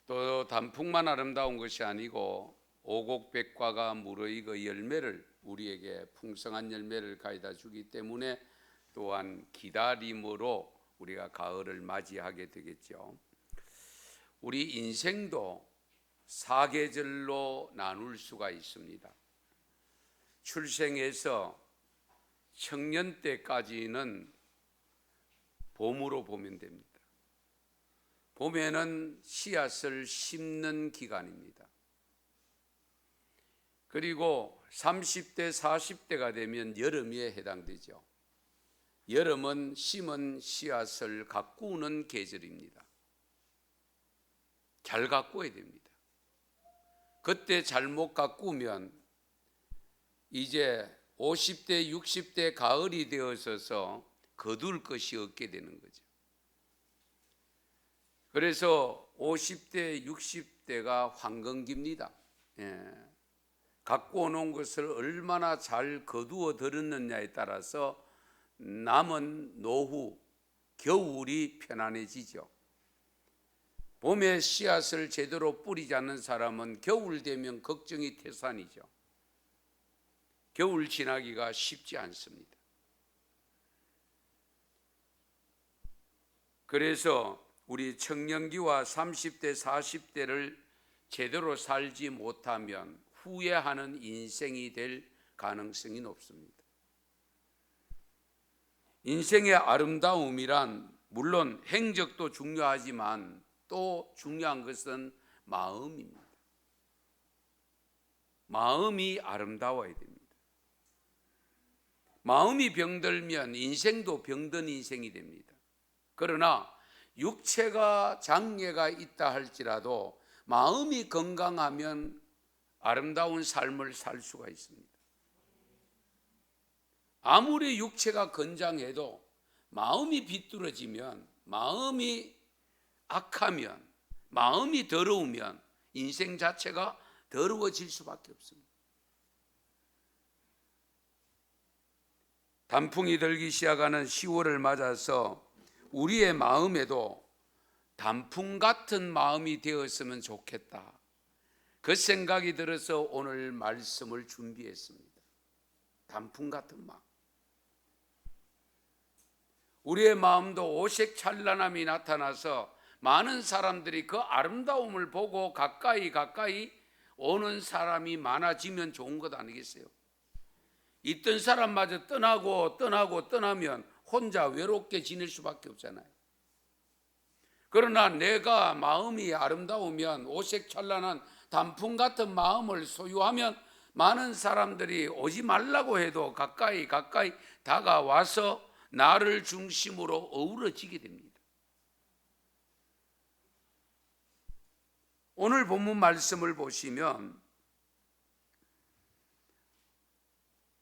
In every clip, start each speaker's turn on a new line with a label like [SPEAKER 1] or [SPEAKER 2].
[SPEAKER 1] 또 단풍만 아름다운 것이 아니고 오곡백과가 무르익어 그 열매를 우리에게 풍성한 열매를 가져다 주기 때문에 또한 기다림으로 우리가 가을을 맞이하게 되겠죠. 우리 인생도 사계절로 나눌 수가 있습니다. 출생에서 청년 때까지는 봄으로 보면 됩니다. 봄에는 씨앗을 심는 기간입니다. 그리고 30대, 40대가 되면 여름에 해당되죠. 여름은 심은 씨앗을 가꾸는 계절입니다. 잘 가꾸어야 됩니다. 그때 잘못 가꾸면 이제 50대, 60대 가을이 되어서서 거둘 것이 없게 되는 거죠. 그래서 50대, 60대가 황금기입니다. 갖고 오는 것을 얼마나 잘 거두어 들었느냐에 따라서 남은 노후, 겨울이 편안해지죠. 봄에 씨앗을 제대로 뿌리지 않는 사람은 겨울 되면 걱정이 태산이죠. 겨울 지나기가 쉽지 않습니다. 그래서 우리 청년기와 30대, 40대를 제대로 살지 못하면 후회하는 인생이 될 가능성이 높습니다. 인생의 아름다움이란 물론 행적도 중요하지만 또 중요한 것은 마음입니다. 마음이 아름다워야 됩니다. 마음이 병들면 인생도 병든 인생이 됩니다. 그러나 육체가 장애가 있다 할지라도 마음이 건강하면 아름다운 삶을 살 수가 있습니다. 아무리 육체가 건장해도 마음이 비뚤어지면, 마음이 악하면, 마음이 더러우면 인생 자체가 더러워질 수밖에 없습니다. 단풍이 들기 시작하는 10월을 맞아서 우리의 마음에도 단풍 같은 마음이 되었으면 좋겠다. 그 생각이 들어서 오늘 말씀을 준비했습니다. 단풍 같은 마음. 우리의 마음도 오색찬란함이 나타나서 많은 사람들이 그 아름다움을 보고 가까이 오는 사람이 많아지면 좋은 것 아니겠어요? 있던 사람마저 떠나면 혼자 외롭게 지낼 수밖에 없잖아요. 그러나 내가 마음이 아름다우면 오색찬란한 단풍 같은 마음을 소유하면 많은 사람들이 오지 말라고 해도 가까이 다가와서 나를 중심으로 어우러지게 됩니다. 오늘 본문 말씀을 보시면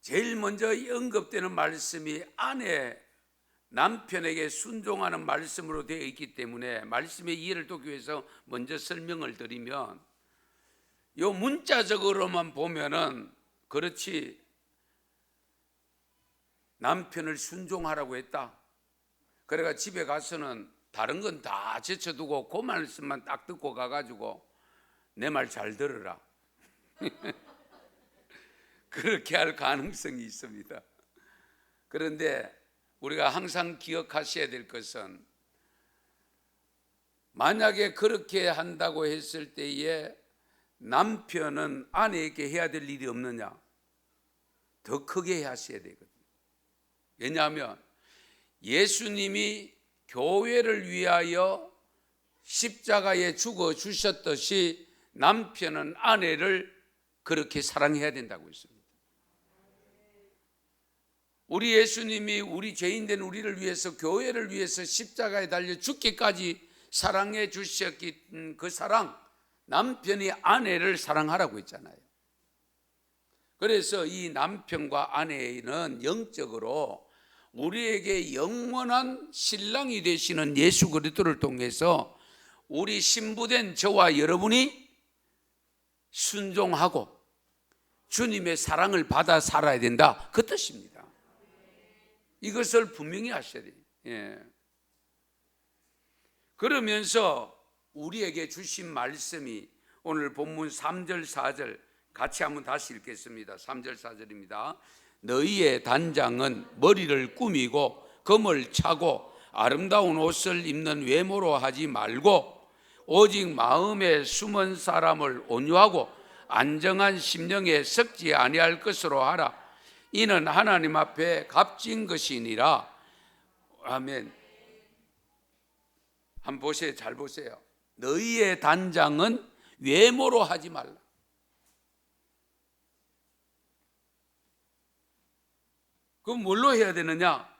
[SPEAKER 1] 제일 먼저 언급되는 말씀이 아내 남편에게 순종하는 말씀으로 되어 있기 때문에 말씀의 이해를 돕기 위해서 먼저 설명을 드리면, 요 문자적으로만 보면은 그렇지 남편을 순종하라고 했다. 그래가 집에 가서는 다른 건 다 제쳐두고 그 말씀만 딱 듣고 가가지고 내 말 잘 들으라 그렇게 할 가능성이 있습니다. 그런데 우리가 항상 기억하셔야 될 것은, 만약에 그렇게 한다고 했을 때에 남편은 아내에게 해야 될 일이 없느냐? 더 크게 하셔야 되거든요. 왜냐하면 예수님이 교회를 위하여 십자가에 죽어 주셨듯이 남편은 아내를 그렇게 사랑해야 된다고 했습니다. 우리 예수님이 우리 죄인된 우리를 위해서, 교회를 위해서 십자가에 달려 죽기까지 사랑해 주셨기, 그 사랑, 남편이 아내를 사랑하라고 했잖아요. 그래서 이 남편과 아내는 영적으로 우리에게 영원한 신랑이 되시는 예수 그리스도를 통해서 우리 신부된 저와 여러분이 순종하고 주님의 사랑을 받아 살아야 된다, 그 뜻입니다. 이것을 분명히 하셔야 돼요. 그러면서 우리에게 주신 말씀이 오늘 본문 3절 4절 같이 한번 다시 읽겠습니다. 3절 4절입니다. 너희의 단장은 머리를 꾸미고 금을 차고 아름다운 옷을 입는 외모로 하지 말고 오직 마음에 숨은 사람을 온유하고 안정한 심령에 섞지 아니할 것으로 하라. 이는 하나님 앞에 값진 것이니라. 아멘. 한번 보세요. 잘 보세요. 너희의 단장은 외모로 하지 말라. 그럼 뭘로 해야 되느냐?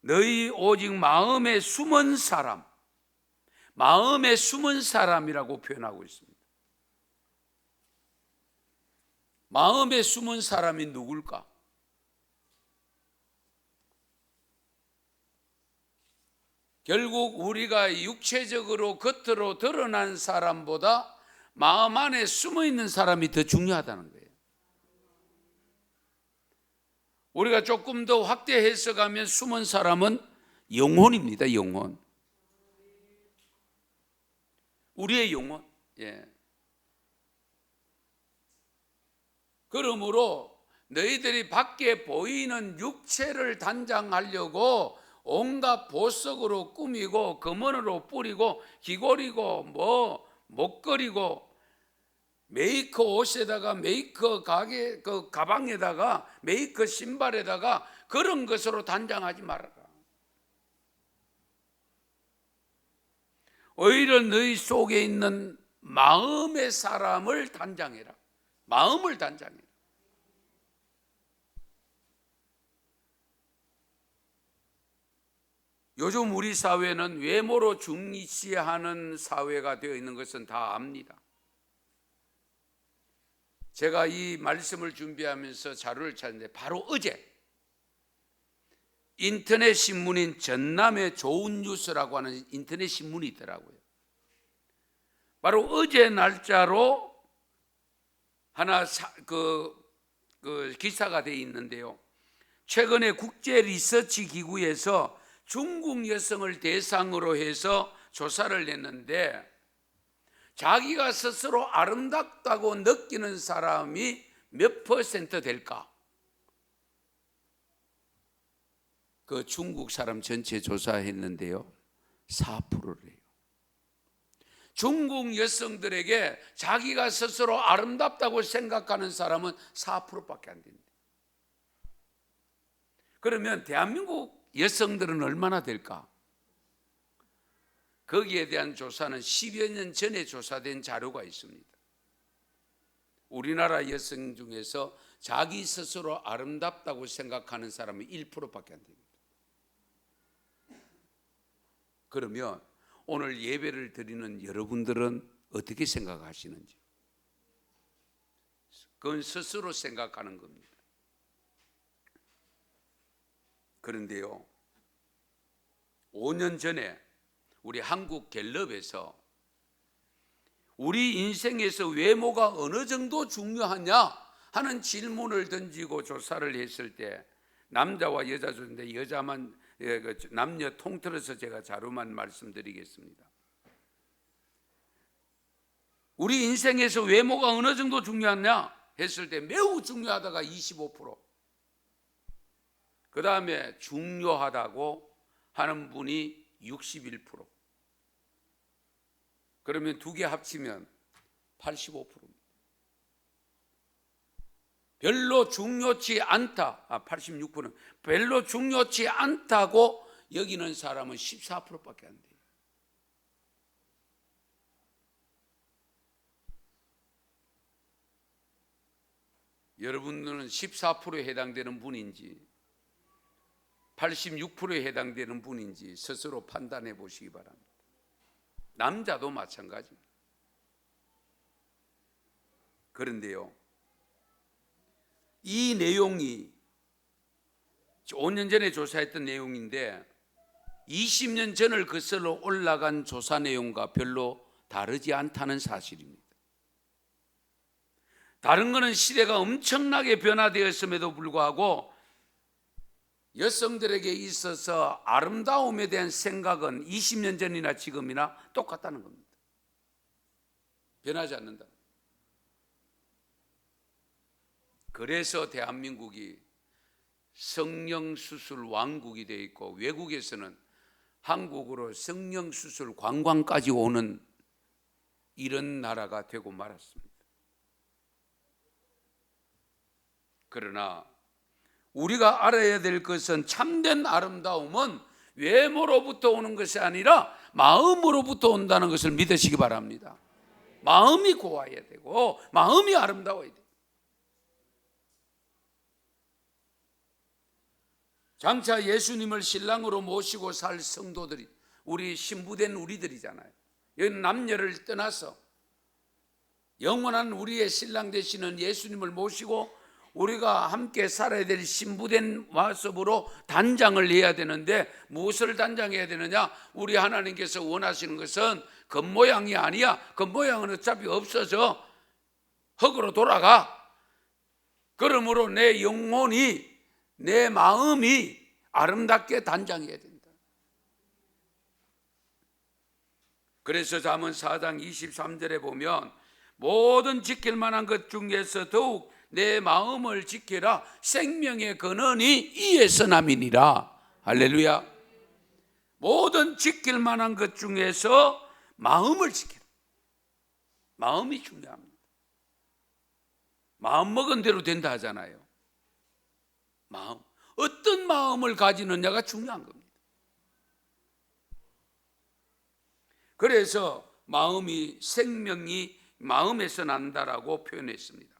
[SPEAKER 1] 너희 오직 마음에 숨은 사람, 마음에 숨은 사람이라고 표현하고 있습니다. 마음에 숨은 사람이 누굴까? 결국 우리가 육체적으로 겉으로 드러난 사람보다 마음 안에 숨어 있는 사람이 더 중요하다는 거예요. 우리가 조금 더 확대 해석하면 숨은 사람은 영혼입니다. 영혼. 우리의 영혼. 예. 그러므로 너희들이 밖에 보이는 육체를 단장하려고 온갖 보석으로 꾸미고 금은으로 뿌리고 귀걸이고 목걸이고 메이커 옷에다가 메이커 가게 그 가방에다가 메이커 신발에다가 그런 것으로 단장하지 말아라. 오히려 너희 속에 있는 마음의 사람을 단장해라. 마음을 단장해라. 요즘 우리 사회는 외모로 중시하는 사회가 되어 있는 것은 다 압니다. 제가 이 말씀을 준비하면서 자료를 찾는데 바로 어제 인터넷 신문인 전남의 좋은 뉴스라고 하는 인터넷 신문이 있더라고요. 바로 어제 날짜로 하나 기사가 되어 있는데요. 최근에 국제 리서치 기구에서 중국 여성을 대상으로 해서 조사를 했는데 자기가 스스로 아름답다고 느끼는 사람이 몇 퍼센트 될까? 그 중국 사람 전체 조사했는데요. 4%래요. 중국 여성들에게 자기가 스스로 아름답다고 생각하는 사람은 4%밖에 안 된다. 그러면 대한민국 여성들은 얼마나 될까? 거기에 대한 조사는 10여 년 전에 조사된 자료가 있습니다. 우리나라 여성 중에서 자기 스스로 아름답다고 생각하는 사람은 1%밖에 안 됩니다. 그러면 오늘 예배를 드리는 여러분들은 어떻게 생각하시는지? 그건 스스로 생각하는 겁니다. 그런데요, 5년 전에 우리 한국 갤럽에서 우리 인생에서 외모가 어느 정도 중요하냐 하는 질문을 던지고 조사를 했을 때 남자와 여자 중인데 여자만 남녀 통틀어서 제가 자료만 말씀드리겠습니다. 우리 인생에서 외모가 어느 정도 중요하냐 했을 때 매우 중요하다가 25%, 그 다음에 중요하다고 하는 분이 61%. 그러면 두 개 합치면 85%입니다. 별로 중요치 않다. 86%는 별로 중요치 않다고 여기는 사람은 14%밖에 안 돼요. 여러분들은 14%에 해당되는 분인지 86%에 해당되는 분인지 스스로 판단해 보시기 바랍니다. 남자도 마찬가지입니다. 그런데요, 이 내용이 5년 전에 조사했던 내용인데 20년 전을 거슬러 올라간 조사 내용과 별로 다르지 않다는 사실입니다. 다른 거는 시대가 엄청나게 변화되었음에도 불구하고 여성들에게 있어서 아름다움에 대한 생각은 20년 전이나 지금이나 똑같다는 겁니다. 변하지 않는다. 그래서 대한민국이 성형수술 왕국이 되어 있고, 외국에서는 한국으로 성형수술 관광까지 오는 이런 나라가 되고 말았습니다. 그러나 우리가 알아야 될 것은, 참된 아름다움은 외모로부터 오는 것이 아니라 마음으로부터 온다는 것을 믿으시기 바랍니다. 마음이 고와야 되고 마음이 아름다워야 돼요. 장차 예수님을 신랑으로 모시고 살 성도들이, 우리 신부된 우리들이잖아요. 여기는 남녀를 떠나서 영원한 우리의 신랑 되시는 예수님을 모시고 우리가 함께 살아야 될 신부된 모습으로 단장을 해야 되는데, 무엇을 단장해야 되느냐? 우리 하나님께서 원하시는 것은 겉모양이 아니야. 겉모양은 어차피 없어져 흙으로 돌아가. 그러므로 내 영혼이, 내 마음이 아름답게 단장해야 된다. 그래서 잠언 4장 23절에 보면, 모든 지킬 만한 것 중에서 더욱 내 마음을 지키라. 생명의 근원이 이에서 남이니라. 할렐루야. 모든 지킬 만한 것 중에서 마음을 지키라. 마음이 중요합니다. 마음 먹은 대로 된다 하잖아요. 마음, 어떤 마음을 가지느냐가 중요한 겁니다. 그래서 마음이, 생명이 마음에서 난다라고 표현했습니다.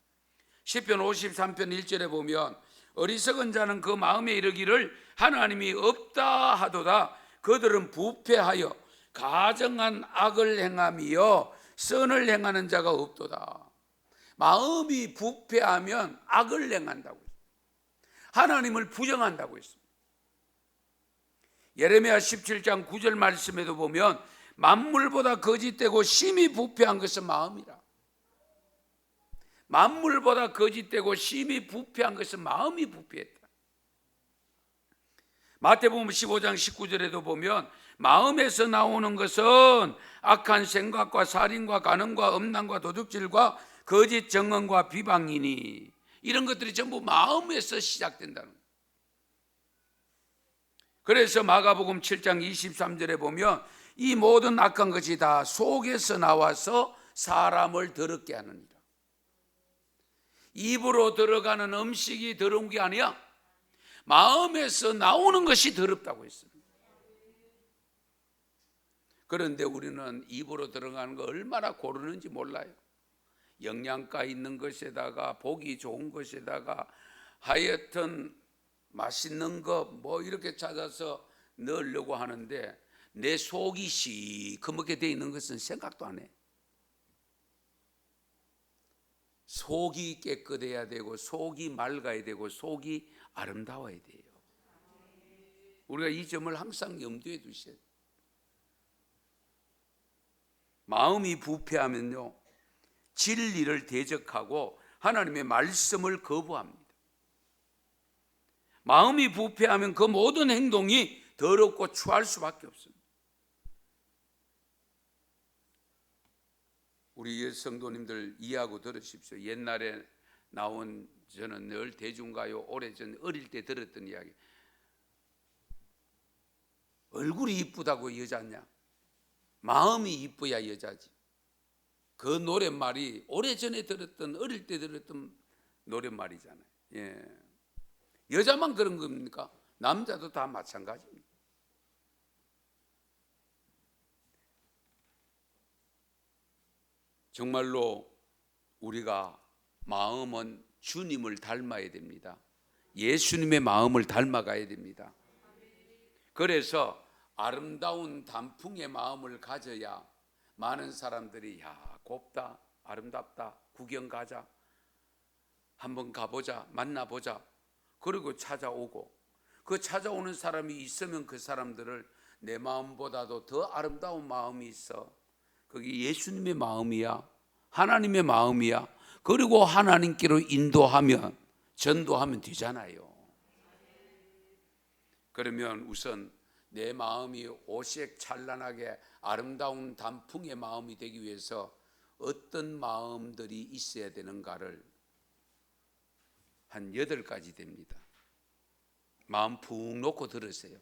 [SPEAKER 1] 시편 53편 1절에 보면, 어리석은 자는 그 마음에 이르기를 하나님이 없다 하도다. 그들은 부패하여 가정한 악을 행하며 선을 행하는 자가 없도다. 마음이 부패하면 악을 행한다고, 하나님을 부정한다고 했습니다. 예레미야 17장 9절 말씀에도 보면, 만물보다 거짓되고 심히 부패한 것은 마음이라. 만물보다 거짓되고 심히 부패한 것은 마음이 부패했다. 마태복음 15장 19절에도 보면, 마음에서 나오는 것은 악한 생각과 살인과 간음과 음란과 도둑질과 거짓 정언과 비방이니, 이런 것들이 전부 마음에서 시작된다는 거예요. 그래서 마가복음 7장 23절에 보면, 이 모든 악한 것이 다 속에서 나와서 사람을 더럽게 하느니라. 입으로 들어가는 음식이 더러운 게 아니야. 마음에서 나오는 것이 더럽다고 했습니다. 그런데 우리는 입으로 들어가는 거 얼마나 고르는지 몰라요. 영양가 있는 것에다가 보기 좋은 것에다가 하여튼 맛있는 거 뭐 이렇게 찾아서 넣으려고 하는데, 내 속이 시커멓게 되어 있는 것은 생각도 안 해. 속이 깨끗해야 되고, 속이 맑아야 되고, 속이 아름다워야 돼요. 우리가 이 점을 항상 염두에 두셔야 돼요. 마음이 부패하면요, 진리를 대적하고 하나님의 말씀을 거부합니다. 마음이 부패하면 그 모든 행동이 더럽고 추할 수밖에 없습니다. 우리 성도님들 이해하고 들으십시오. 옛날에 나온, 저는 늘 대중가요 오래전 어릴 때 들었던 이야기. 얼굴이 이쁘다고 여자냐? 마음이 이뻐야 여자지. 그 노랫말이 오래전에 들었던, 어릴 때 들었던 노랫말이잖아요. 예. 여자만 그런 겁니까? 남자도 다 마찬가지입니다. 정말로 우리가 마음은 주님을 닮아야 됩니다. 예수님의 마음을 닮아가야 됩니다. 그래서 아름다운 단풍의 마음을 가져야 많은 사람들이, 야, 곱다, 아름답다, 구경 가자, 한번 가보자, 만나보자, 그리고 찾아오고, 그 찾아오는 사람이 있으면 그 사람들을 내 마음보다도 더 아름다운 마음이 있어, 그게 예수님의 마음이야, 하나님의 마음이야, 그리고 하나님께로 인도하면, 전도하면 되잖아요. 그러면 우선 내 마음이 오색 찬란하게 아름다운 단풍의 마음이 되기 위해서 어떤 마음들이 있어야 되는가를 한 8가지 됩니다. 마음 푹 놓고 들으세요.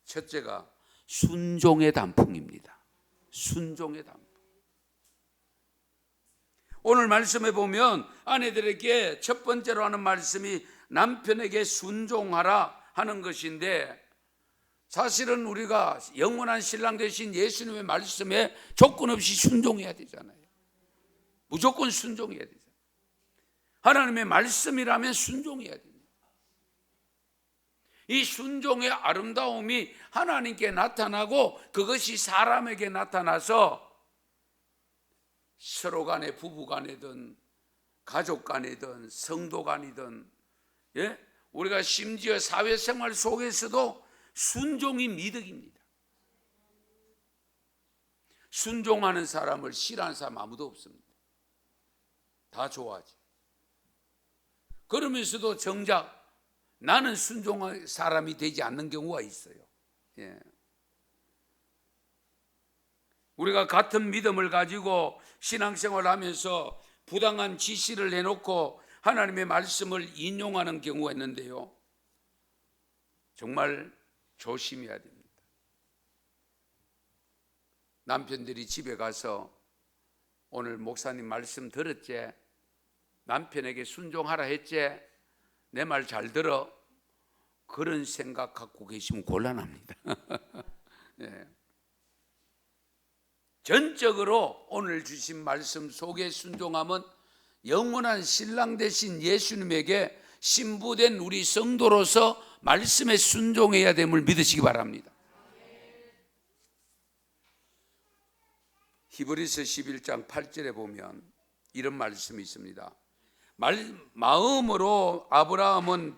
[SPEAKER 1] 첫째가 순종의 단풍입니다. 순종의 단풍. 오늘 말씀에 보면 아내들에게 첫 번째로 하는 말씀이 남편에게 순종하라 하는 것인데, 사실은 우리가 영원한 신랑 되신 예수님의 말씀에 조건 없이 순종해야 되잖아요. 무조건 순종해야 되잖아요. 하나님의 말씀이라면 순종해야 됩니다. 이 순종의 아름다움이 하나님께 나타나고 그것이 사람에게 나타나서 서로 간에 부부 간이든 가족 간이든 성도 간이든, 우리가 심지어 사회생활 속에서도 순종이 미덕입니다. 순종하는 사람을 싫어하는 사람 아무도 없습니다. 다 좋아하지. 그러면서도 정작 나는 순종할 사람이 되지 않는 경우가 있어요. 우리가 같은 믿음을 가지고 신앙생활을 하면서 부당한 지시를 해놓고 하나님의 말씀을 인용하는 경우가 있는데요, 정말 조심해야 됩니다. 남편들이 집에 가서 오늘 목사님 말씀 들었지? 남편에게 순종하라 했지? 내 말 잘 들어? 그런 생각 갖고 계시면 곤란합니다. 전적으로 오늘 주신 말씀 속에 순종함은 영원한 신랑 되신 예수님에게 신부된 우리 성도로서 말씀에 순종해야 됨을 믿으시기 바랍니다. 히브리서 11장 8절에 보면 이런 말씀이 있습니다. 믿음으로 아브라함은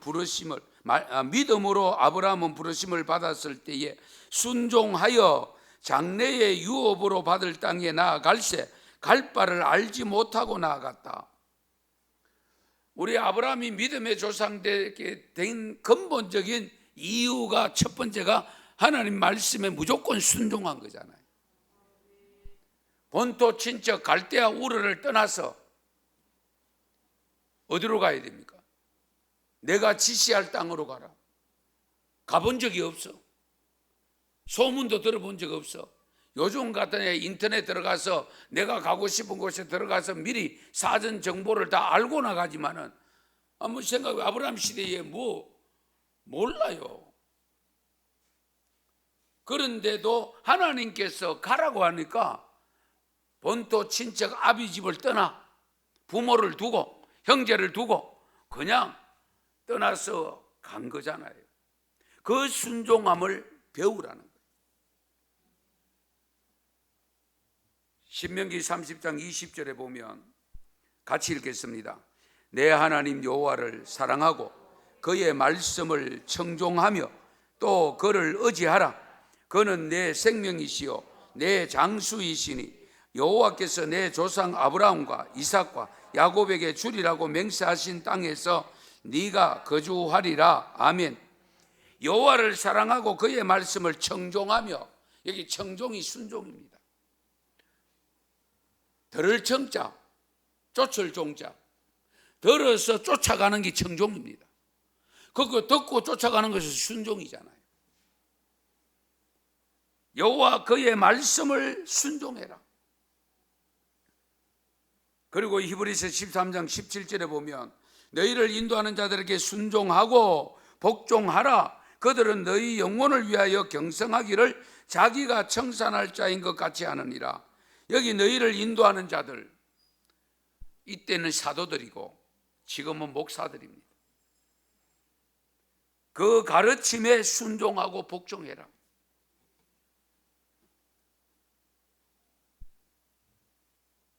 [SPEAKER 1] 부르심을 받았을 때에 순종하여 장래의 유업으로 받을 땅에 나아갈새 갈 바를 알지 못하고 나아갔다. 우리 아브라함이 믿음의 조상되게 된 근본적인 이유가, 첫 번째가 하나님 말씀에 무조건 순종한 거잖아요. 본토 친척 갈대아 우르를 떠나서 어디로 가야 됩니까? 내가 지시할 땅으로 가라. 가본 적이 없어. 소문도 들어본 적 없어. 요즘 같은 인터넷 들어가서 내가 가고 싶은 곳에 들어가서 미리 사전 정보를 다 알고 나가지만은 아무 생각, 아브라함 시대에 몰라요. 그런데도 하나님께서 가라고 하니까 본토 친척 아비 집을 떠나 부모를 두고 형제를 두고 그냥 떠나서 간 거잖아요. 그 순종함을 배우라는 거예요. 신명기 30장 20절에 보면 같이 읽겠습니다. 내 하나님 여호와를 사랑하고 그의 말씀을 청종하며 또 그를 의지하라. 그는 내 생명이시요 내 장수이시니 여호와께서 내 조상 아브라함과 이삭과 야곱에게 주리라고 맹세하신 땅에서 네가 거주하리라. 아멘. 여호와를 사랑하고 그의 말씀을 청종하며, 여기 청종이 순종입니다. 들을 청자, 쫓을 종자, 들어서 쫓아가는 게 청종입니다. 그거 듣고 쫓아가는 것은 순종이잖아요. 여호와 그의 말씀을 순종해라. 그리고 히브리서 13장 17절에 보면 너희를 인도하는 자들에게 순종하고 복종하라. 그들은 너희 영혼을 위하여 경성하기를 자기가 청산할 자인 것 같이 하느니라. 여기 너희를 인도하는 자들, 이때는 사도들이고 지금은 목사들입니다. 그 가르침에 순종하고 복종해라.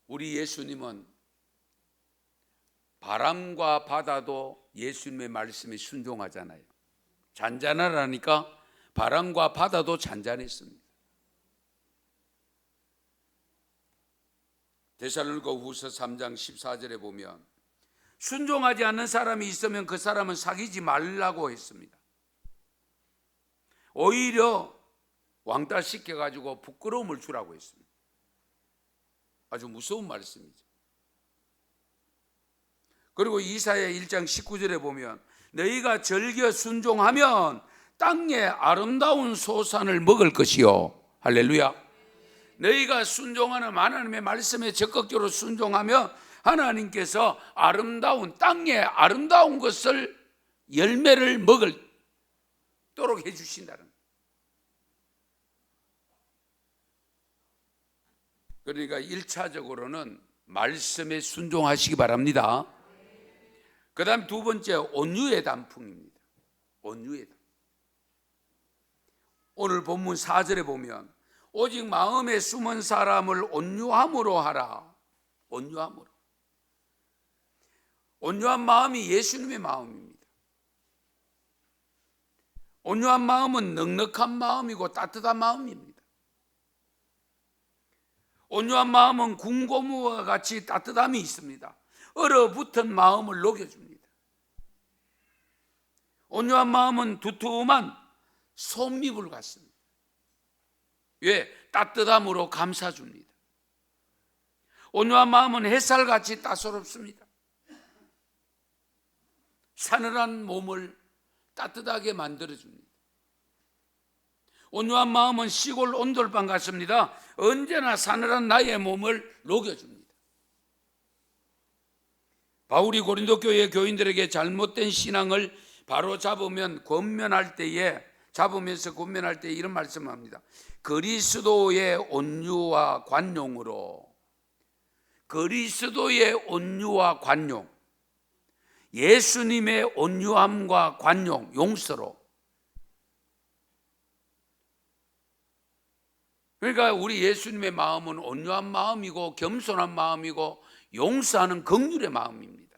[SPEAKER 1] 우리 예수님은 바람과 바다도 예수님의 말씀에 순종하잖아요. 잔잔하라니까 바람과 바다도 잔잔했습니다. 데살로니가 후서 3장 14절에 보면 순종하지 않는 사람이 있으면 그 사람은 사귀지 말라고 했습니다. 오히려 왕따시켜가지고 부끄러움을 주라고 했습니다. 아주 무서운 말씀이죠. 그리고 이사야 1장 19절에 보면 너희가 즐겨 순종하면 땅의 아름다운 소산을 먹을 것이요. 할렐루야. 너희가 순종하는 하나님의 말씀에 적극적으로 순종하면 하나님께서 아름다운 땅의 아름다운 것을 열매를 먹도록 해주신다는 거예요. 그러니까 1차적으로는 말씀에 순종하시기 바랍니다. 그 다음 두 번째, 온유의 단풍입니다. 온유의 단풍. 오늘 본문 4절에 보면 오직 마음에 숨은 사람을 온유함으로 하라. 온유함으로. 온유한 마음이 예수님의 마음입니다. 온유한 마음은 넉넉한 마음이고 따뜻한 마음입니다. 온유한 마음은 군고무와 같이 따뜻함이 있습니다. 얼어붙은 마음을 녹여줍니다. 온유한 마음은 두툼한 솜잎을 같습니다. 왜? 따뜻함으로 감싸줍니다. 온유한 마음은 햇살같이 따스럽습니다. 사늘한 몸을 따뜻하게 만들어줍니다. 온유한 마음은 시골 온돌방 같습니다. 언제나 사늘한 나의 몸을 녹여줍니다. 바울이 고린도 교회 교인들에게 잘못된 신앙을 바로 잡으면서 권면할 때에 이런 말씀을 합니다. 그리스도의 온유와 관용으로, 그리스도의 온유와 관용, 예수님의 온유함과 관용, 용서로. 그러니까 우리 예수님의 마음은 온유한 마음이고 겸손한 마음이고 용서하는 긍휼의 마음입니다.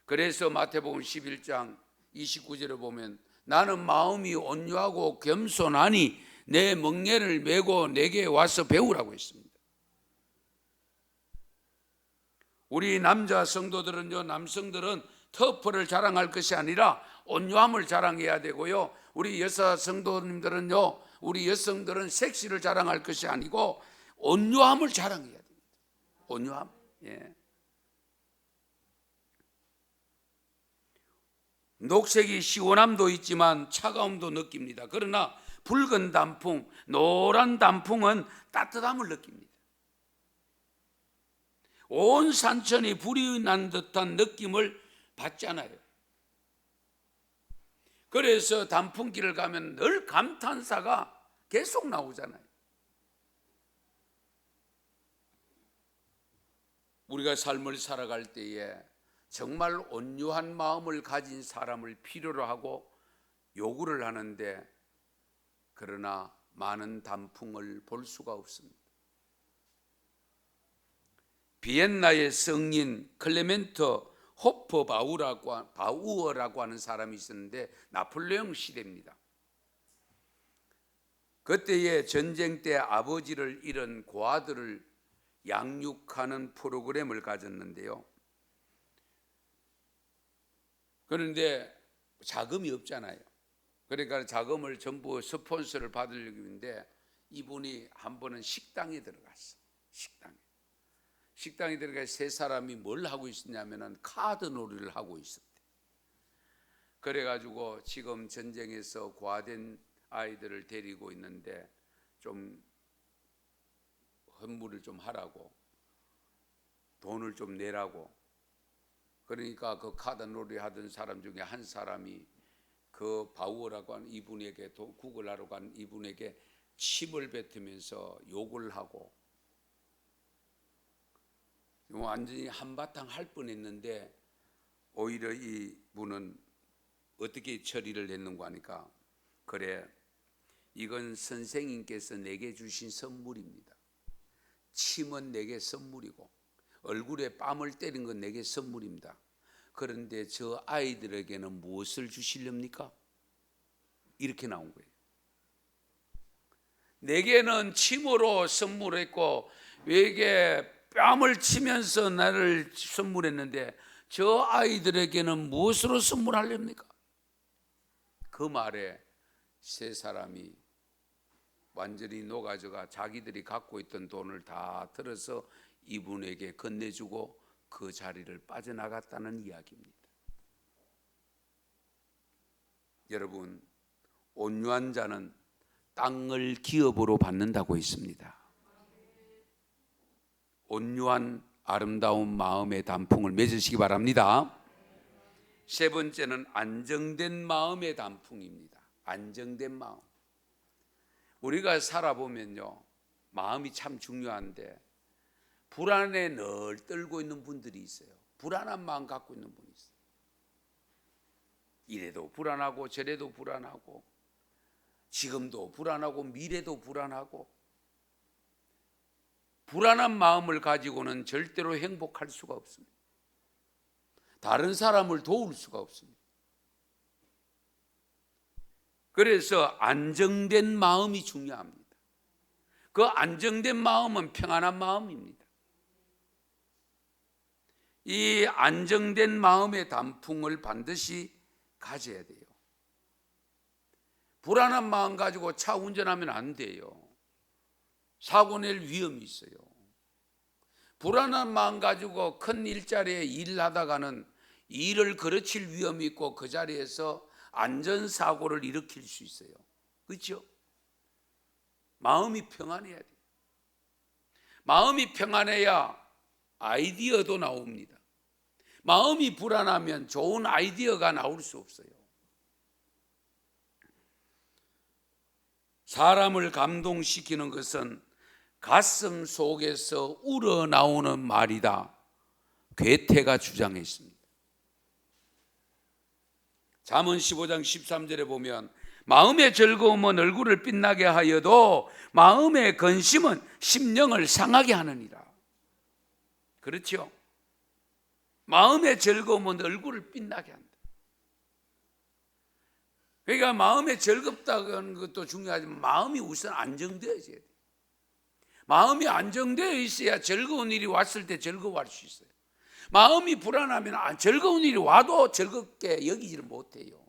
[SPEAKER 1] 그래서 마태복음 11장 29절에 보면 나는 마음이 온유하고 겸손하니 내 멍에를 메고 내게 와서 배우라고 했습니다. 우리 남자 성도들은요, 남성들은 터프를 자랑할 것이 아니라 온유함을 자랑해야 되고요, 우리 여사 성도님들은요, 우리 여성들은 섹시를 자랑할 것이 아니고 온유함을 자랑해야 됩니다. 온유함. 예. 녹색이 시원함도 있지만 차가움도 느낍니다. 그러나 붉은 단풍, 노란 단풍은 따뜻함을 느낍니다. 온 산천이 불이 난 듯한 느낌을 받잖아요. 그래서 단풍길을 가면 늘 감탄사가 계속 나오잖아요. 우리가 삶을 살아갈 때에 정말 온유한 마음을 가진 사람을 필요로 하고 요구를 하는데, 그러나 많은 단풍을 볼 수가 없습니다. 비엔나의 성인 클레멘트 호퍼 바우어라고 하는 사람이 있었는데, 나폴레옹 시대입니다. 그때에 전쟁 때 아버지를 잃은 고아들을 양육하는 프로그램을 가졌는데요. 그런데 자금이 없잖아요. 그러니까 자금을 전부 스폰서를 받으려고 했는데, 이분이 한 번은 식당에 들어갔어. 식당에 들어가 세 사람이 뭘 하고 있었냐면은 카드 놀이를 하고 있었대. 그래가지고 지금 전쟁에서 고아된 아이들을 데리고 있는데 좀 헌물을 좀 하라고, 돈을 좀 내라고. 그러니까 그 카드 놀이 하던 사람 중에 한 사람이 그 바우어라고 하는 이분에게, 국을 하러 간 이분에게 침을 뱉으면서 욕을 하고, 완전히 한바탕 할 뻔했는데, 오히려 이 분은 어떻게 처리를 했는가 하니까, 그래, 이건 선생님께서 내게 주신 선물입니다. 침은 내게 선물이고 얼굴에 뺨을 때린 건 내게 선물입니다. 그런데 저 아이들에게는 무엇을 주시렵니까? 이렇게 나온 거예요. 내게는 침으로 선물했고 외게 뺨을 치면서 나를 선물했는데 저 아이들에게는 무엇으로 선물하렵니까? 그 말에 세 사람이 완전히 녹아져가 자기들이 갖고 있던 돈을 다 들어서 이분에게 건네주고 그 자리를 빠져나갔다는 이야기입니다. 여러분, 온유한 자는 땅을 기업으로 받는다고 했습니다. 온유한 아름다운 마음의 단풍을 맺으시기 바랍니다. 세 번째는 안정된 마음의 단풍입니다. 안정된 마음. 우리가 살아보면요, 마음이 참 중요한데 불안에 늘 떨고 있는 분들이 있어요. 불안한 마음 갖고 있는 분이 있어요. 이래도 불안하고 저래도 불안하고 지금도 불안하고 미래도 불안하고 불안한 마음을 가지고는 절대로 행복할 수가 없습니다. 다른 사람을 도울 수가 없습니다. 그래서 안정된 마음이 중요합니다. 그 안정된 마음은 평안한 마음입니다. 이 안정된 마음의 단풍을 반드시 가져야 돼요. 불안한 마음 가지고 차 운전하면 안 돼요. 사고 낼 위험이 있어요. 불안한 마음 가지고 큰 일자리에 일하다가는 일을 그르칠 위험이 있고 그 자리에서 안전사고를 일으킬 수 있어요. 그렇죠? 마음이 평안해야 돼요. 마음이 평안해야 아이디어도 나옵니다. 마음이 불안하면 좋은 아이디어가 나올 수 없어요. 사람을 감동시키는 것은 가슴 속에서 우러나오는 말이다. 괴테가 주장했습니다. 잠언 15장 13절에 보면 마음의 즐거움은 얼굴을 빛나게 하여도 마음의 근심은 심령을 상하게 하느니라. 그렇죠? 마음의 즐거움은 얼굴을 빛나게 한다. 그러니까 마음에 즐겁다는 것도 중요하지만 마음이 우선 안정되어져야 돼요. 마음이 안정되어 있어야 즐거운 일이 왔을 때 즐거워할 수 있어요. 마음이 불안하면 즐거운 일이 와도 즐겁게 여기지를 못해요.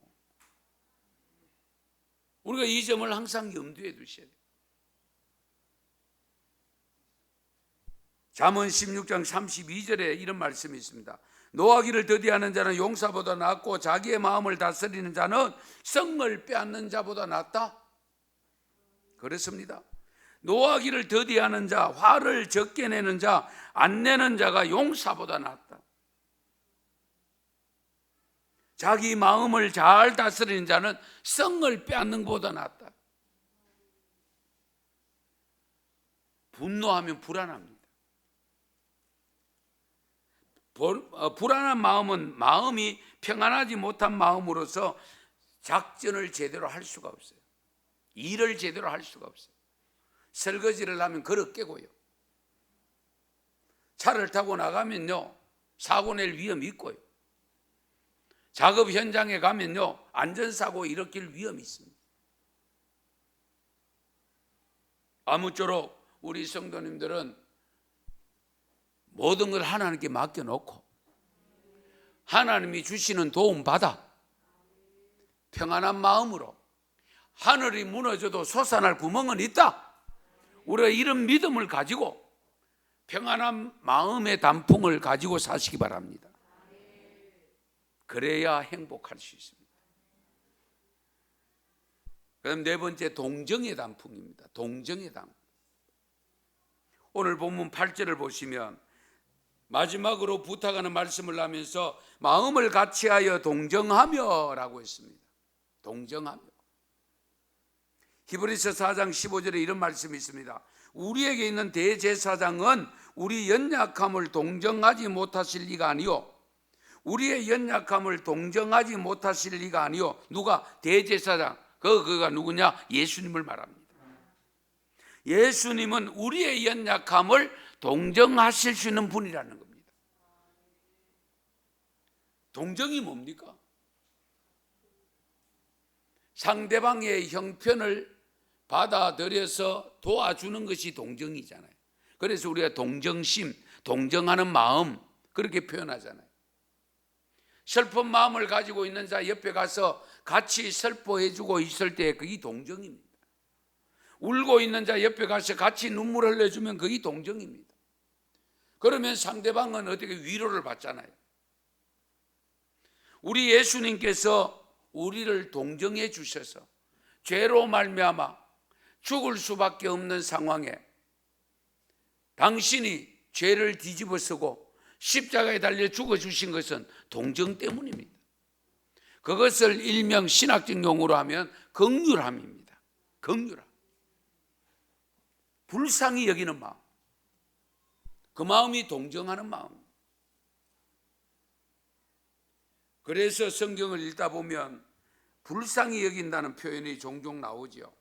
[SPEAKER 1] 우리가 이 점을 항상 염두에 두셔야 돼요. 잠언 16장 32절에 이런 말씀이 있습니다. 노하기를 더디하는 자는 용사보다 낫고 자기의 마음을 다스리는 자는 성을 빼앗는 자보다 낫다. 그렇습니다. 노하기를 더디하는 자, 화를 적게 내는 자, 안 내는 자가 용사보다 낫다. 자기 마음을 잘 다스리는 자는 성을 빼앗는 것보다 낫다. 분노하면 불안합니다. 불안한 마음은 마음이 평안하지 못한 마음으로서 작전을 제대로 할 수가 없어요. 일을 제대로 할 수가 없어요. 설거지를 하면 그릇 깨고요. 차를 타고 나가면요, 사고 낼 위험이 있고요. 작업 현장에 가면요, 안전사고 일으킬 위험이 있습니다. 아무쪼록 우리 성도님들은 모든 걸 하나님께 맡겨놓고 하나님이 주시는 도움 받아 평안한 마음으로 하늘이 무너져도 솟아날 구멍은 있다. 우리가 이런 믿음을 가지고 평안한 마음의 단풍을 가지고 사시기 바랍니다. 그래야 행복할 수 있습니다. 그다음 네 번째, 동정의 단풍입니다. 동정의 단풍. 오늘 본문 8절을 보시면 마지막으로 부탁하는 말씀을 하면서 마음을 같이하여 동정하며 라고 했습니다. 동정하며. 히브리서 4장 15절에 이런 말씀이 있습니다. 우리에게 있는 대제사장은 우리 연약함을 동정하지 못하실 리가 아니요, 우리의 연약함을 동정하지 못하실 리가 아니요. 누가? 대제사장. 그가 누구냐? 예수님을 말합니다. 예수님은 우리의 연약함을 동정하실 수 있는 분이라는 겁니다. 동정이 뭡니까? 상대방의 형편을 받아들여서 도와주는 것이 동정이잖아요. 그래서 우리가 동정심, 동정하는 마음, 그렇게 표현하잖아요. 슬픈 마음을 가지고 있는 자 옆에 가서 같이 슬퍼해주고 있을 때 그게 동정입니다. 울고 있는 자 옆에 가서 같이 눈물 흘려주면 그게 동정입니다. 그러면 상대방은 어떻게 위로를 받잖아요. 우리 예수님께서 우리를 동정해 주셔서 죄로 말미암아 죽을 수밖에 없는 상황에 당신이 죄를 뒤집어쓰고 십자가에 달려 죽어주신 것은 동정 때문입니다. 그것을 일명 신학적 용어로 하면 긍휼함입니다. 긍휼함. 불쌍히 여기는 마음. 그 마음이 동정하는 마음. 그래서 성경을 읽다 보면 불쌍히 여긴다는 표현이 종종 나오죠.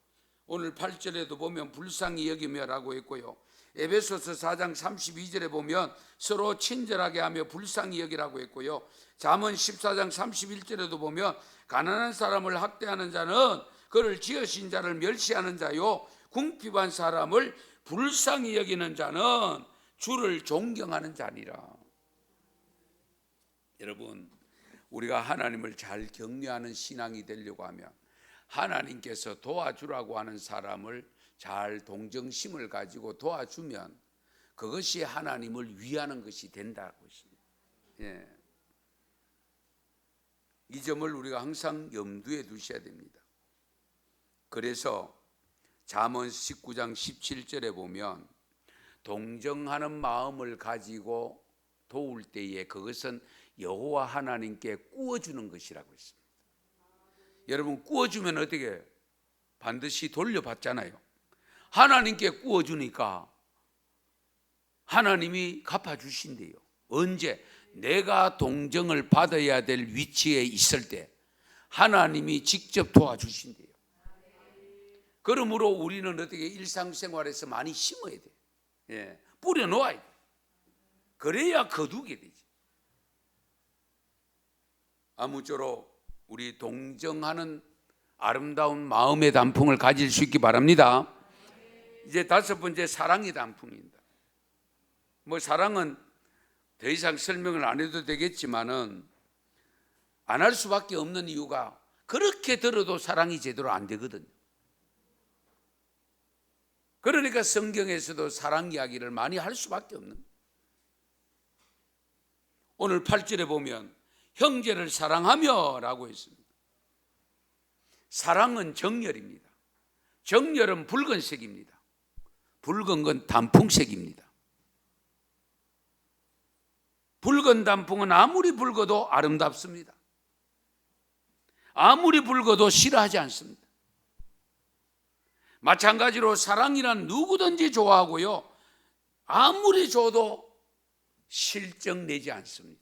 [SPEAKER 1] 오늘 8절에도 보면 불쌍히 여기며라고 했고요. 에베소서 4장 32절에 보면 서로 친절하게 하며 불쌍히 여기라고 했고요. 잠언 14장 31절에도 보면 가난한 사람을 학대하는 자는 그를 지으신 자를 멸시하는 자요, 궁핍한 사람을 불쌍히 여기는 자는 주를 존경하는 자니라. 여러분, 우리가 하나님을 잘 격려하는 신앙이 되려고 하면 하나님께서 도와주라고 하는 사람을 잘 동정심을 가지고 도와주면 그것이 하나님을 위하는 것이 된다고 했습니다. 예. 이 점을 우리가 항상 염두에 두셔야 됩니다. 그래서 잠언 19장 17절에 보면 동정하는 마음을 가지고 도울 때에 그것은 여호와 하나님께 꾸어주는 것이라고 했습니다. 여러분, 꾸어주면 어떻게 반드시 돌려받잖아요. 하나님께 꾸어주니까 하나님이 갚아주신대요. 언제? 내가 동정을 받아야 될 위치에 있을 때 하나님이 직접 도와주신대요. 그러므로 우리는 어떻게 일상생활에서 많이 심어야 돼요. 예, 뿌려놓아야 돼요. 그래야 거두게 되지. 아무쪼록 우리 동정하는 아름다운 마음의 단풍을 가질 수 있기 바랍니다. 이제 5번째, 사랑의 단풍입니다. 사랑은 더 이상 설명을 안 해도 되겠지만은 안 할 수밖에 없는 이유가 그렇게 들어도 사랑이 제대로 안 되거든요. 그러니까 성경에서도 사랑 이야기를 많이 할 수밖에 없는 거예요. 오늘 8절에 보면 형제를 사랑하며 라고 했습니다. 사랑은 정열입니다. 정열은 붉은색입니다. 붉은 건 단풍색입니다. 붉은 단풍은 아무리 붉어도 아름답습니다. 아무리 붉어도 싫어하지 않습니다. 마찬가지로 사랑이란 누구든지 좋아하고요, 아무리 줘도 실적 내지 않습니다.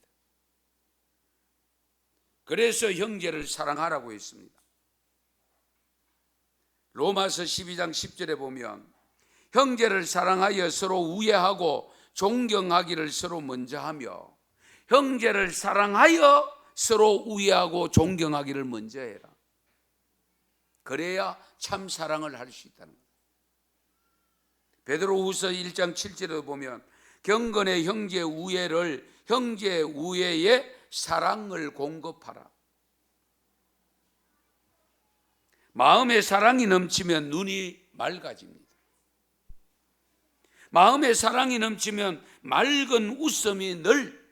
[SPEAKER 1] 그래서 형제를 사랑하라고 했습니다. 로마서 12장 10절에 보면 형제를 사랑하여 서로 우애하고 존경하기를 서로 먼저 하며, 형제를 사랑하여 서로 우애하고 존경하기를 먼저 해라. 그래야 참 사랑을 할 수 있다는 거예요. 베드로후서 1장 7절에 보면 경건의 형제 우애를, 형제 우애에 사랑을 공급하라. 마음에 사랑이 넘치면 눈이 맑아집니다. 마음에 사랑이 넘치면 맑은 웃음이 늘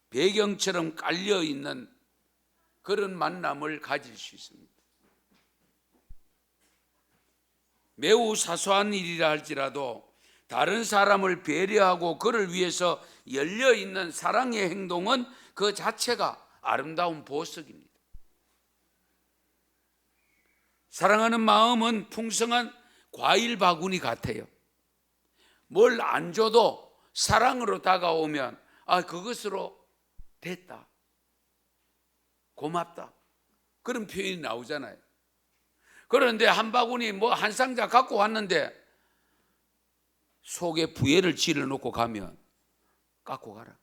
[SPEAKER 1] 배경처럼 깔려있는 그런 만남을 가질 수 있습니다. 매우 사소한 일이라 할지라도 다른 사람을 배려하고 그를 위해서 열려있는 사랑의 행동은 그 자체가 아름다운 보석입니다. 사랑하는 마음은 풍성한 과일 바구니 같아요. 뭘 안 줘도 사랑으로 다가오면 그것으로 됐다, 고맙다, 그런 표현이 나오잖아요. 그런데 한 바구니 한 상자 갖고 왔는데 속에 부해를 질러놓고 가면 갖고 가라,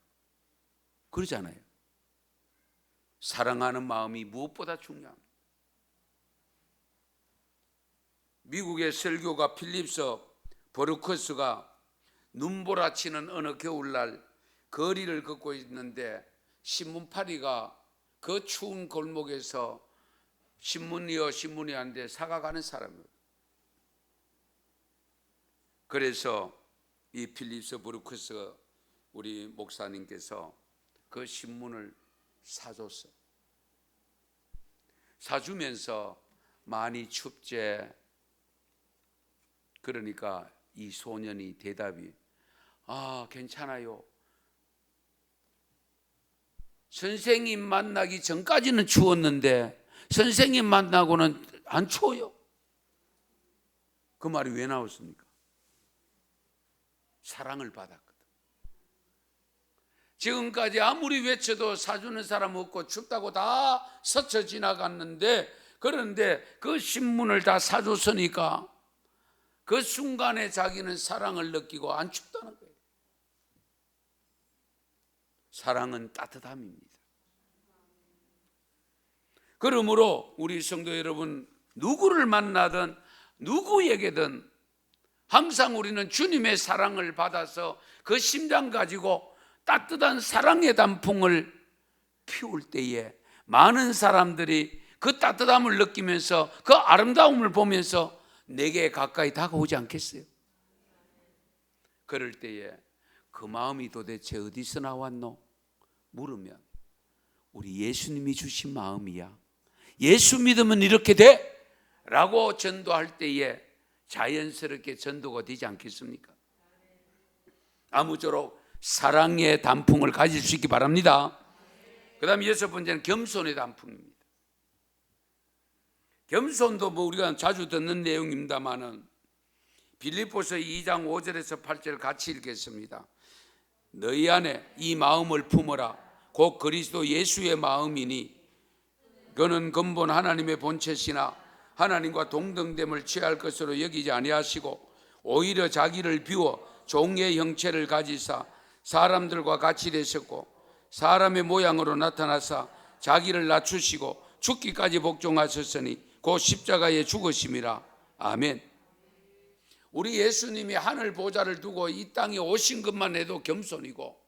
[SPEAKER 1] 그러잖아요. 사랑하는 마음이 무엇보다 중요합니다. 미국의 설교가 필립스 버루커스가 눈보라치는 어느 겨울날 거리를 걷고 있는데 신문파리가 그 추운 골목에서 신문이여 신문이 한데 사가가는 사람이에요. 그래서 이 필립스 브루크스 우리 목사님께서 그 신문을 사줬어요. 사주면서 많이 춥제. 그러니까 이 소년이 대답이 괜찮아요. 선생님 만나기 전까지는 추웠는데 선생님 만나고는 안 추워요. 그 말이 왜 나왔습니까? 사랑을 받았거든. 지금까지 아무리 외쳐도 사주는 사람 없고 춥다고 다 스쳐 지나갔는데, 그런데 그 신문을 다 사줬으니까 그 순간에 자기는 사랑을 느끼고 안 춥다는 거예요. 사랑은 따뜻함입니다. 그러므로 우리 성도 여러분, 누구를 만나든 누구에게든 항상 우리는 주님의 사랑을 받아서 그 심장 가지고 따뜻한 사랑의 단풍을 피울 때에 많은 사람들이 그 따뜻함을 느끼면서 그 아름다움을 보면서 내게 가까이 다가오지 않겠어요? 그럴 때에 그 마음이 도대체 어디서 나왔노? 물으면 우리 예수님이 주신 마음이야. 예수 믿으면 이렇게 돼? 라고 전도할 때에 자연스럽게 전도가 되지 않겠습니까? 아무쪼록 사랑의 단풍을 가질 수 있기 바랍니다. 그 다음에 6번째는 겸손의 단풍입니다. 겸손도 우리가 자주 듣는 내용입니다만은 빌립보서 2장 5절에서 8절 같이 읽겠습니다. 너희 안에 이 마음을 품어라. 곧 그리스도 예수의 마음이니 그는 근본 하나님의 본체시나 하나님과 동등됨을 취할 것으로 여기지 아니하시고 오히려 자기를 비워 종의 형체를 가지사 사람들과 같이 되셨고 사람의 모양으로 나타나사 자기를 낮추시고 죽기까지 복종하셨으니 곧 십자가에 죽으심이라. 아멘. 우리 예수님이 하늘 보좌를 두고 이 땅에 오신 것만 해도 겸손이고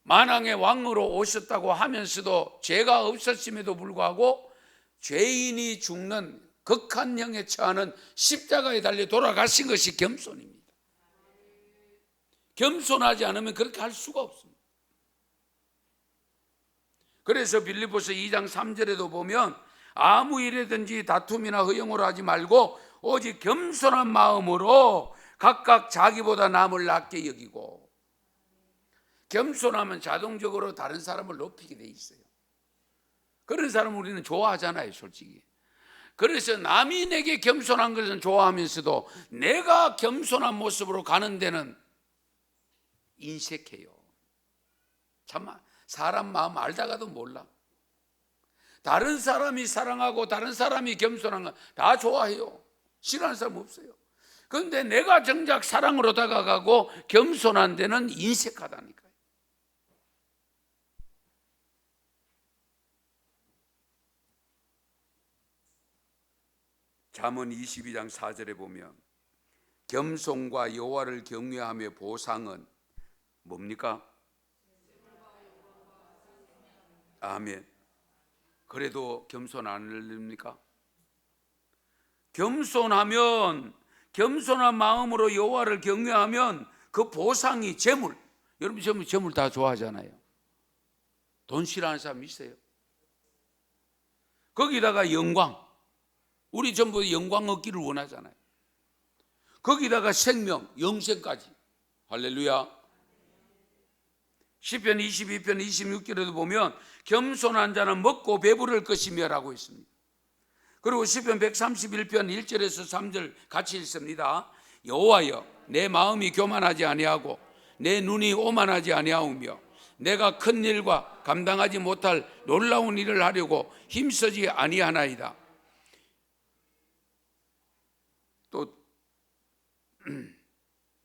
[SPEAKER 1] 만왕의 왕으로 오셨다고 하면서도 죄가 없었음에도 불구하고 죄인이 죽는 극한형에 처하는 십자가에 달려 돌아가신 것이 겸손입니다. 겸손하지 않으면 그렇게 할 수가 없습니다. 그래서 빌립보서 2장 3절에도 보면 아무 일에든지 다툼이나 허영으로 하지 말고 오직 겸손한 마음으로 각각 자기보다 남을 낮게 여기고, 겸손하면 자동적으로 다른 사람을 높이게 돼 있어요. 그런 사람 우리는 좋아하잖아요, 솔직히. 그래서 남이 내게 겸손한 것은 좋아하면서도 내가 겸손한 모습으로 가는 데는 인색해요. 참 사람 마음 알다가도 몰라. 다른 사람이 사랑하고 다른 사람이 겸손한 건 다 좋아해요. 싫어하는 사람 없어요. 그런데 내가 정작 사랑으로 다가가고 겸손한 데는 인색하다니까요. 잠언 22장 4절에 보면 겸손과 여호와를 경외하며 보상은 뭡니까? 아멘. 그래도 겸손 안 하십니까? 겸손하면, 겸손한 마음으로 여호와를 경외하면 그 보상이 재물. 여러분 재물 다 좋아하잖아요. 돈 싫어하는 사람 있어요? 거기다가 영광. 우리 전부 영광 얻기를 원하잖아요. 거기다가 생명, 영생까지. 할렐루야. 시편 22편 26절에도 보면 겸손한 자는 먹고 배부를 것이며 라고 있습니다. 그리고 시편 131편 1절에서 3절 같이 읽습니다. 여호와여, 내 마음이 교만하지 아니하고 내 눈이 오만하지 아니하오며 내가 큰 일과 감당하지 못할 놀라운 일을 하려고 힘쓰지 아니하나이다. 또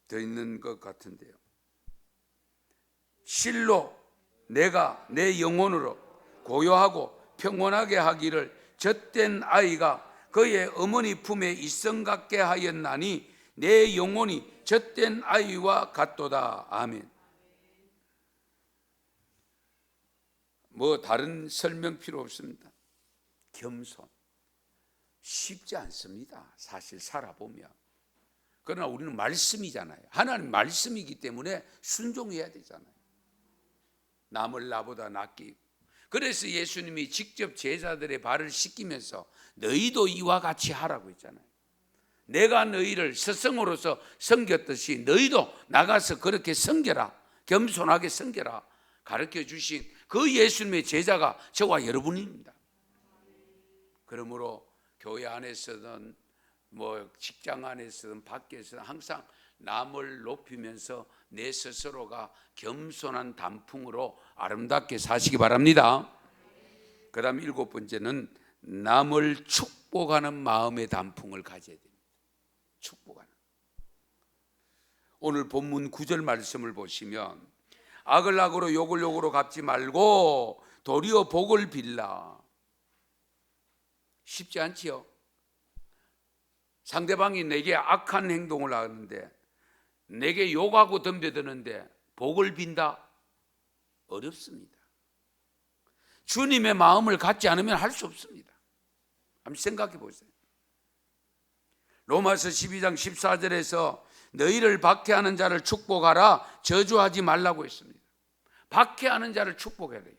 [SPEAKER 1] 더 있는 것 같은데요. 실로 내가 내 영혼으로 고요하고 평온하게 하기를 젖된 아이가 그의 어머니 품에 이성 갖게 하였나니 내 영혼이 젖된 아이와 같도다. 아멘. 뭐 다른 설명 필요 없습니다. 겸손. 쉽지 않습니다. 사실 살아보면. 그러나 우리는 말씀이잖아요. 하나님 말씀이기 때문에 순종해야 되잖아요. 남을 나보다 낫게. 그래서 예수님이 직접 제자들의 발을 씻기면서 너희도 이와 같이 하라고 했잖아요. 내가 너희를 스승으로서 섬겼듯이 너희도 나가서 그렇게 섬겨라. 겸손하게 섬겨라. 가르쳐 주신 그 예수님의 제자가 저와 여러분입니다. 그러므로 교회 안에서든 뭐 직장 안에서든 밖에서든 항상 남을 높이면서 내 스스로가 겸손한 단풍으로 아름답게 사시기 바랍니다. 그 다음 7번째는 남을 축복하는 마음의 단풍을 가져야 됩니다. 축복하는. 오늘 본문 9절 말씀을 보시면 악을 악으로 욕을 욕으로 갚지 말고 도리어 복을 빌라. 쉽지 않지요. 상대방이 내게 악한 행동을 하는데 내게 욕하고 덤벼드는데 복을 빈다? 어렵습니다. 주님의 마음을 갖지 않으면 할 수 없습니다. 한번 생각해 보세요. 로마서 12장 14절에서 너희를 박해하는 자를 축복하라, 저주하지 말라고 했습니다. 박해하는 자를 축복하래요.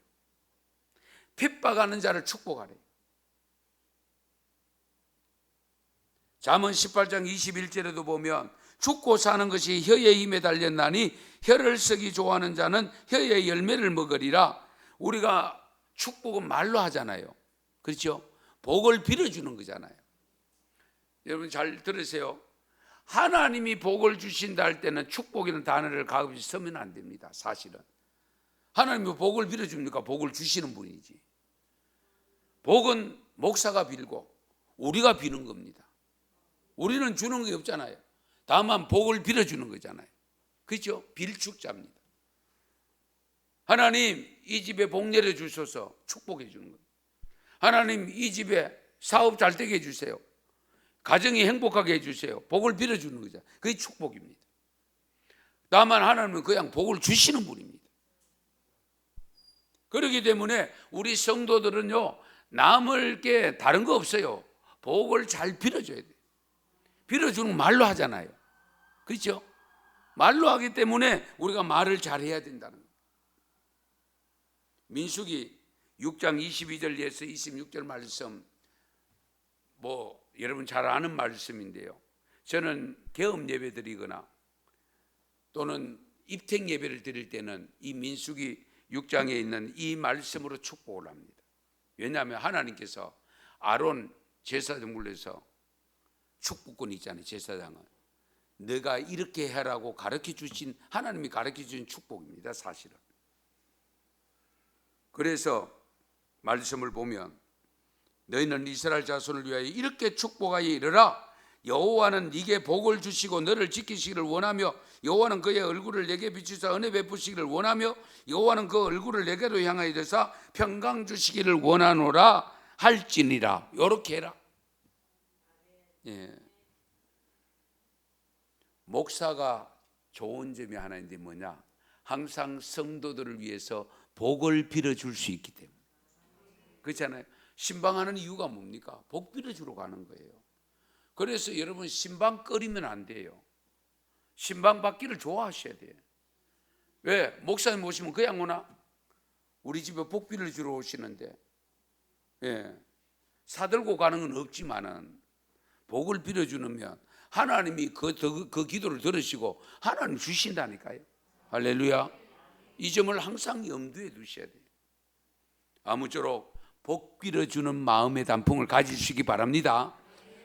[SPEAKER 1] 핍박하는 자를 축복하래요. 잠언 18장 21절에도 보면 죽고 사는 것이 혀의 힘에 달렸나니 혀를 쓰기 좋아하는 자는 혀의 열매를 먹으리라. 우리가 축복은 말로 하잖아요. 그렇죠? 복을 빌어주는 거잖아요. 여러분 잘 들으세요. 하나님이 복을 주신다 할 때는 축복이라는 단어를 가급적 쓰면 안 됩니다. 사실은 하나님이 복을 빌어줍니까? 복을 주시는 분이지. 복은 목사가 빌고 우리가 비는 겁니다. 우리는 주는 게 없잖아요. 다만 복을 빌어주는 거잖아요. 그렇죠? 빌축자입니다. 하나님 이 집에 복 내려 주셔서 축복해 주는 거예요. 하나님 이 집에 사업 잘 되게 해주세요. 가정이 행복하게 해주세요. 복을 빌어주는 거죠. 그게 축복입니다. 다만 하나님은 그냥 복을 주시는 분입니다. 그렇기 때문에 우리 성도들은요, 남을 게 다른 거 없어요. 복을 잘 빌어줘야 돼요. 빌어주는 말로 하잖아요. 그렇죠? 말로 하기 때문에 우리가 말을 잘해야 된다는 거예요. 민수기 6장 22절에서 26절 말씀, 뭐 여러분 잘 아는 말씀인데요. 저는 개업 예배 드리거나 또는 입택 예배를 드릴 때는 이 민수기 6장에 있는 이 말씀으로 축복을 합니다. 왜냐하면 하나님께서 아론 제사장 불러서 축복권 있잖아요. 제사장은 내가 이렇게 해라고 가르쳐 주신, 하나님이 가르쳐 주신 축복입니다. 사실은. 그래서 말씀을 보면 너희는 이스라엘 자손을 위하여 이렇게 축복하여 이르라. 여호와는 네게 복을 주시고 너를 지키시기를 원하며 여호와는 그의 얼굴을 내게 비추사 은혜 베푸시기를 원하며 여호와는 그 얼굴을 내게로 향하여 되사 평강 주시기를 원하노라 할지니라. 이렇게 해라. 예. 목사가 좋은 점이 하나 있는데 뭐냐? 항상 성도들을 위해서 복을 빌어줄 수 있기 때문에. 그렇잖아요. 신방하는 이유가 뭡니까? 복 빌어주러 가는 거예요. 그래서 여러분 신방 꺼리면 안 돼요. 신방 받기를 좋아하셔야 돼요. 왜? 목사님 오시면 그냥 오나? 우리 집에 복 빌어주러 오시는데, 예, 사들고 가는 건 없지만은 복을 빌어주면 하나님이 그 기도를 들으시고 하나님 주신다니까요. 할렐루야. 이 점을 항상 염두에 두셔야 돼요. 아무쪼록 복 빌어주는 마음의 단풍을 가지시기 바랍니다.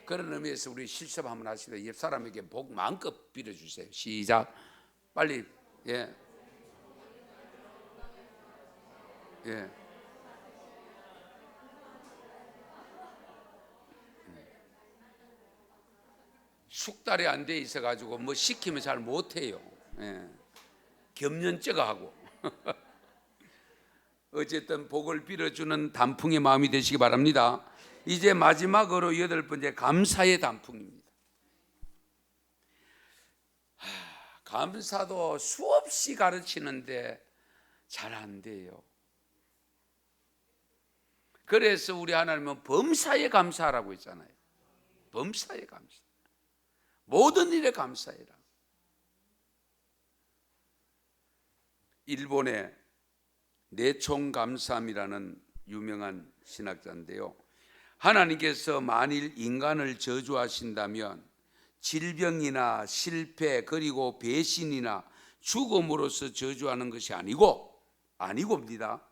[SPEAKER 1] 그런 의미에서 우리 실습 한번 하시다. 옆 사람에게 복 마음껏 빌어주세요. 시작. 빨리. 예. 예. 숙달이 안 돼 있어가지고 뭐 시키면 잘 못해요. 예. 겸연쩍어 하고. 어쨌든 복을 빌어주는 단풍의 마음이 되시기 바랍니다. 이제 마지막으로 8번째 감사의 단풍입니다. 감사도 수없이 가르치는데 잘 안 돼요. 그래서 우리 하나님은 범사에 감사하라고 했잖아요. 범사에 감사. 모든 일에 감사해라. 일본의 내총감삼이라는 유명한 신학자인데요, 하나님께서 만일 인간을 저주하신다면 질병이나 실패 그리고 배신이나 죽음으로써 저주하는 것이 아니고입니다.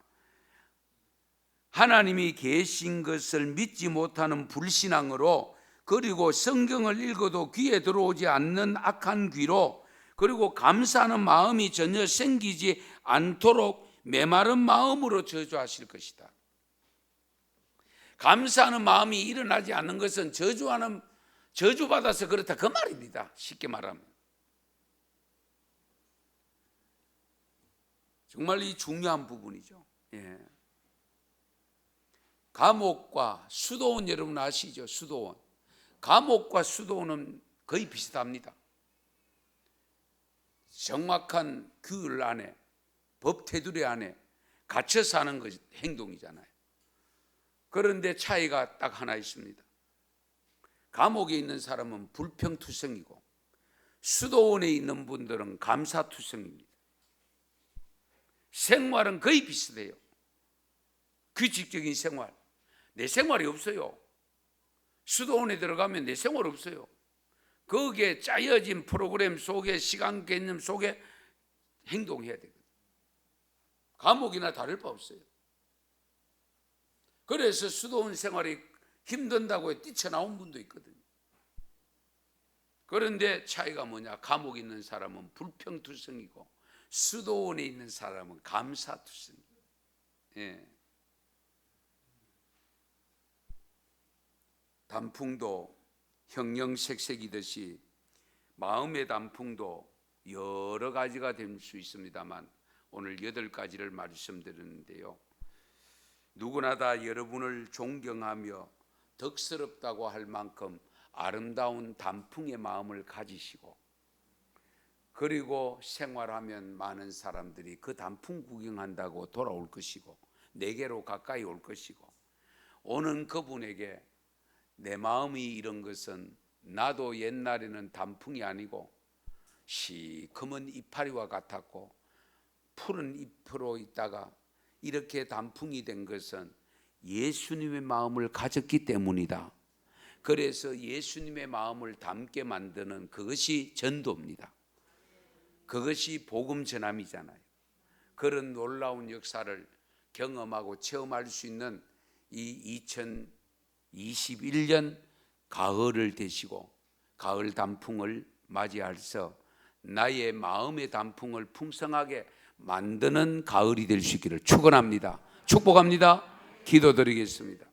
[SPEAKER 1] 하나님이 계신 것을 믿지 못하는 불신앙으로, 그리고 성경을 읽어도 귀에 들어오지 않는 악한 귀로, 그리고 감사하는 마음이 전혀 생기지 않도록 메마른 마음으로 저주하실 것이다. 감사하는 마음이 일어나지 않는 것은 저주받아서 그렇다, 그 말입니다. 쉽게 말하면. 정말 이 중요한 부분이죠. 예. 감옥과 수도원, 여러분 아시죠? 수도원. 감옥과 수도원은 거의 비슷합니다. 정확한 규율 안에, 법 테두리 안에 갇혀 사는 것, 행동이잖아요. 그런데 차이가 딱 하나 있습니다. 감옥에 있는 사람은 불평투성이고 수도원에 있는 분들은 감사투성입니다. 생활은 거의 비슷해요. 규칙적인 생활. 내 생활이 없어요. 수도원에 들어가면 내 생활 없어요. 거기에 짜여진 프로그램 속에, 시간 개념 속에 행동해야 되거든요. 감옥이나 다를 바 없어요. 그래서 수도원 생활이 힘든다고 뛰쳐나온 분도 있거든요. 그런데 차이가 뭐냐? 감옥에 있는 사람은 불평투성이고 수도원에 있는 사람은 감사투성이에요. 예. 단풍도 형형색색이듯이 마음의 단풍도 여러 가지가 될 수 있습니다만, 오늘 8가지를 말씀드렸는데요, 누구나 다 여러분을 존경하며 덕스럽다고 할 만큼 아름다운 단풍의 마음을 가지시고, 그리고 생활하면 많은 사람들이 그 단풍 구경한다고 돌아올 것이고 내게로 가까이 올 것이고, 오는 그분에게 내 마음이 이런 것은 나도 옛날에는 단풍이 아니고 시커먼 이파리와 같았고 푸른 잎으로 있다가 이렇게 단풍이 된 것은 예수님의 마음을 가졌기 때문이다. 그래서 예수님의 마음을 담게 만드는 그것이 전도입니다. 그것이 복음 전함이잖아요. 그런 놀라운 역사를 경험하고 체험할 수 있는 이 2021년 가을을 되시고 가을 단풍을 맞이하셔서 나의 마음의 단풍을 풍성하게 만드는 가을이 될 수 있기를 축원합니다. 축복합니다. 기도드리겠습니다.